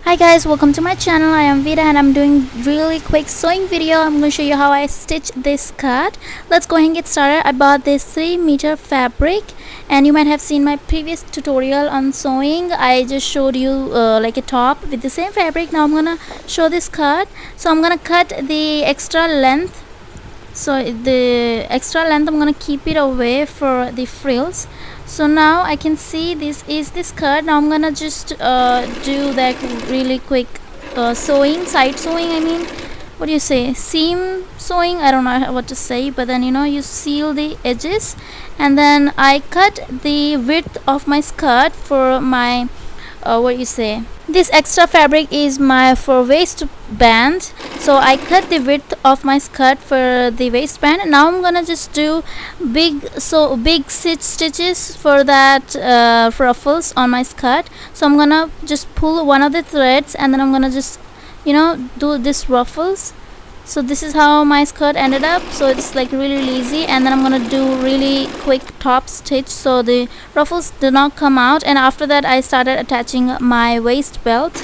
Hi guys, welcome to my channel. I am Vida and I'm doing really quick sewing video. I'm going to show you how I stitch this skirt. Let's go ahead and get started. I bought this 3-meter fabric and you might have seen my previous tutorial on sewing. I just showed you like a top with the same fabric. Now I'm gonna show this skirt. So I'm gonna cut the extra length. I'm gonna keep it away for the frills. So now I can see this is the skirt. Now I'm gonna just do that really quick side sewing. I mean, what do you say, seam sewing? I don't know what to say, but then you seal the edges, and then I cut the width of my skirt for my what do you say, this extra fabric is my for waistband. So I cut the width of my skirt for the waistband. Now I'm gonna just do big stitches for that ruffles on my skirt. So I'm gonna just pull one of the threads and then I'm gonna just do this ruffles. So this is how my skirt ended up. So it's like really easy, and then I'm gonna do really quick top stitch so the ruffles do not come out. And after that I started attaching my waist belt.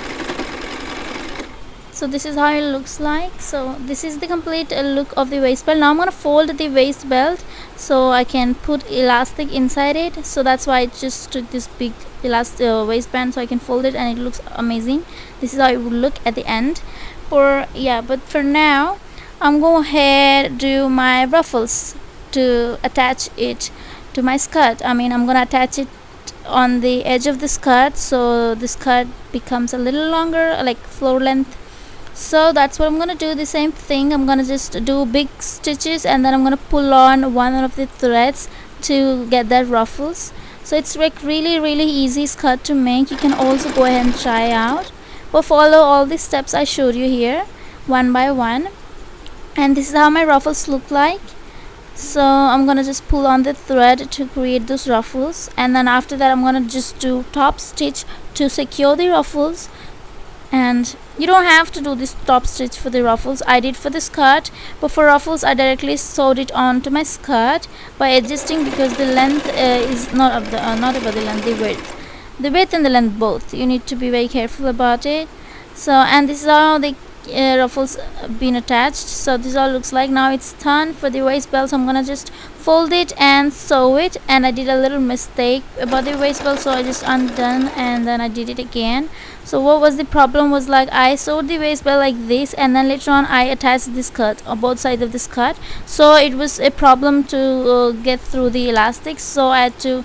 So this is how it looks like. So this is the complete look of the waist belt. Now I'm gonna fold the waist belt so I can put elastic inside it. So that's why I just took this big elastic waistband so I can fold it, and it looks amazing. This is how it would look at the end. But for now I'm going ahead do my ruffles to attach it to my skirt. I'm gonna attach it on the edge of the skirt so the skirt becomes a little longer, like floor length. So that's what I'm gonna do. The same thing, I'm gonna just do big stitches and then I'm gonna pull on one of the threads to get that ruffles. So it's like really easy skirt to make. You can also go ahead and try out, but follow all the steps I showed you here one by one. And this is how my ruffles look like. So I'm gonna just pull on the thread to create those ruffles, and then after that I'm gonna just do top stitch to secure the ruffles. And you don't have to do this top stitch for the ruffles. I did for the skirt, but for ruffles I directly sewed it onto my skirt by adjusting, because the length is not about the length, the width and the length both. You need to be very careful about it. So, and this is how the ruffles been attached. So this all looks like. Now it's done for the waist belt. So I'm gonna just fold it and sew it, and I did a little mistake about the waist belt, so I just undone and then I did it again. So what was the problem was, like, I sewed the waist belt like this, and then later on I attached the skirt on both sides of the skirt. So it was a problem to get through the elastic, so I had to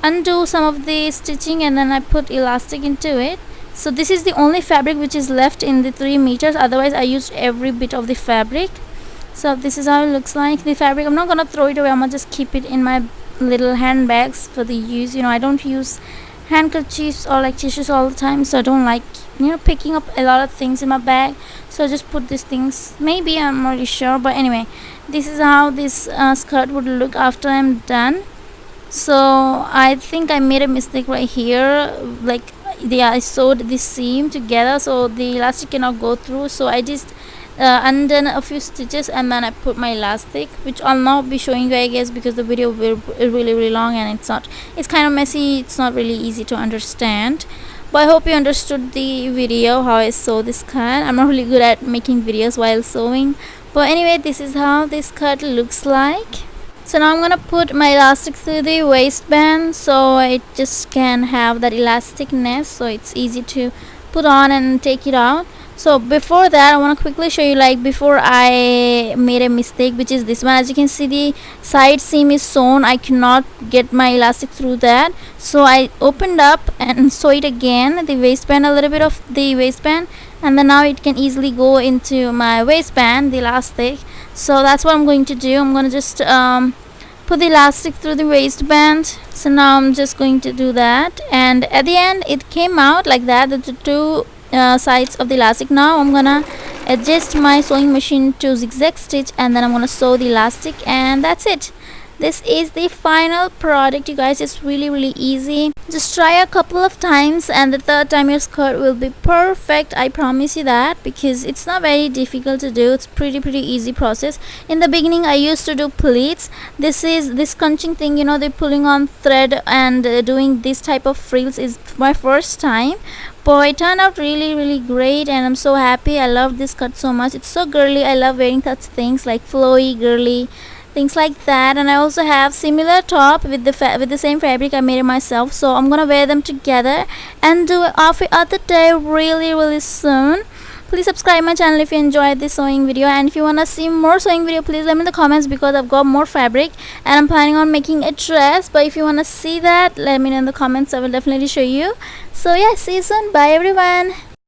undo some of the stitching and then I put elastic into it. So this is the only fabric which is left in the 3 meters, otherwise I used every bit of the fabric. So this is how it looks like. The fabric, I'm not gonna throw it away, I'm gonna just keep it in my little handbags for the use. I don't use handkerchiefs or like tissues all the time, so I don't like picking up a lot of things in my bag. So I just put these things, maybe, I'm not really sure, but anyway, this is how this skirt would look after I'm done. So I think I made a mistake right here, like I sewed the seam together so the elastic cannot go through. So I just undone a few stitches and then I put my elastic, which I'll not be showing you, I guess, because the video will be really long and it's kind of messy. It's not really easy to understand, but I hope you understood the video how I sew this skirt. I'm not really good at making videos while sewing, but anyway, this is how this skirt looks like. So now I'm gonna put my elastic through the waistband so it just can have that elasticness, so it's easy to put on and take it out. So before that I want to quickly show you, like, before I made a mistake, which is this one. As you can see, the side seam is sewn. I cannot get my elastic through that, so I opened up and sew it again, the waistband, a little bit of the waistband, and then now it can easily go into my waistband, the elastic. So that's what I'm going to do. I'm going to just put the elastic through the waistband. So now I'm just going to do that, and at the end it came out like that, the two sides of the elastic. Now I'm gonna adjust my sewing machine to zigzag stitch, and then I'm gonna sew the elastic, and that's it. This is the final product, you guys. It's really easy. Just try a couple of times, and the third time your skirt will be perfect. I promise you that, because it's not very difficult to do. It's pretty easy process. In the beginning I used to do pleats. This is this crunching thing, you know, they're pulling on thread and doing this type of frills is my first time, but it turned out really great, and I'm so happy. I love this cut so much. It's so girly. I love wearing such things, like flowy, girly things like that. And I also have similar top with the same fabric. I made it myself, so I'm gonna wear them together and do an outfit of the day really soon. Please subscribe my channel if you enjoyed this sewing video, and if you want to see more sewing video, please let me in the comments, because I've got more fabric and I'm planning on making a dress. But if you want to see that, let me know in the comments. I will definitely show you. So yeah, see you soon. Bye everyone.